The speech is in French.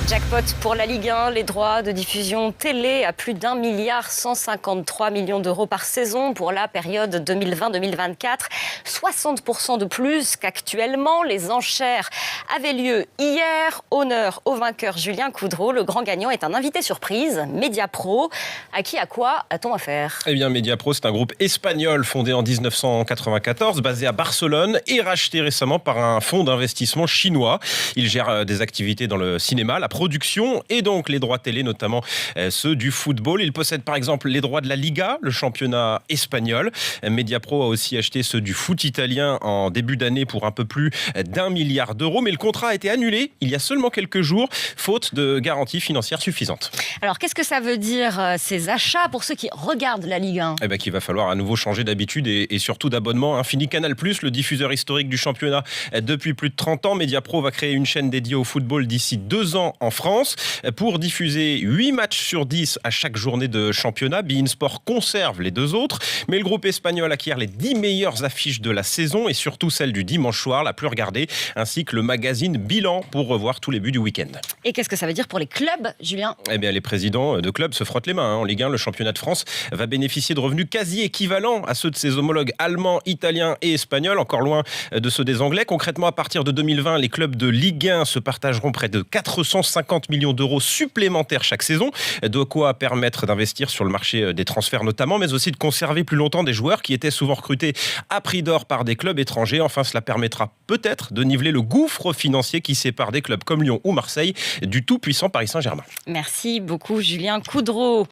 Jackpot pour la Ligue 1, les droits de diffusion télé à plus d'1,153 milliard d'euros par saison pour la période 2020-2024. 60% de plus qu'actuellement. Les enchères avaient lieu hier. Honneur au vainqueur Julien Coudreau. Le grand gagnant est un invité surprise, Mediapro. À qui, à quoi a-t-on affaire ? Eh bien, Mediapro, c'est un groupe espagnol fondé en 1994, basé à Barcelone et racheté récemment par un fonds d'investissement chinois. Il gère des activités dans le cinéma, la production et donc les droits télé, notamment ceux du football. Il possède par exemple les droits de la Liga, le championnat espagnol. Mediapro a aussi acheté ceux du foot italien en début d'année pour un peu plus d'1 milliard d'euros. Mais le contrat a été annulé il y a seulement quelques jours, faute de garantie financière suffisante. Alors, qu'est-ce que ça veut dire ces achats pour ceux qui regardent la Ligue 1 ? Eh bien, qu'il va falloir à nouveau changer d'habitude et surtout d'abonnement. Fini Canal+, le diffuseur historique du championnat depuis plus de 30 ans. Mediapro va créer une chaîne dédiée au football d'ici 2 ans en France pour diffuser 8 matchs sur 10 à chaque journée de championnat. beIN Sport conserve les 2 autres, mais le groupe espagnol acquiert les 10 meilleures affiches de la saison et surtout celle du dimanche soir, la plus regardée, ainsi que le magazine Bilan pour revoir tous les buts du week-end. Et qu'est-ce que ça veut dire pour les clubs, Julien ? Eh bien, les présidents de clubs se frottent les mains. En Ligue 1, le championnat de France va bénéficier de revenus quasi équivalents à ceux de ses homologues allemands, italiens et espagnols, encore loin de ceux des Anglais. Concrètement, à partir de 2020, les clubs de Ligue 1 se partageront près de 450 millions d'euros supplémentaires chaque saison, de quoi permettre d'investir sur le marché des transferts notamment, mais aussi de conserver plus longtemps des joueurs qui étaient souvent recrutés à prix d'or par des clubs étrangers. Enfin, cela permettra peut-être de niveler le gouffre financier qui sépare des clubs comme Lyon ou Marseille du tout-puissant Paris Saint-Germain. Merci beaucoup, Julien Coudreau.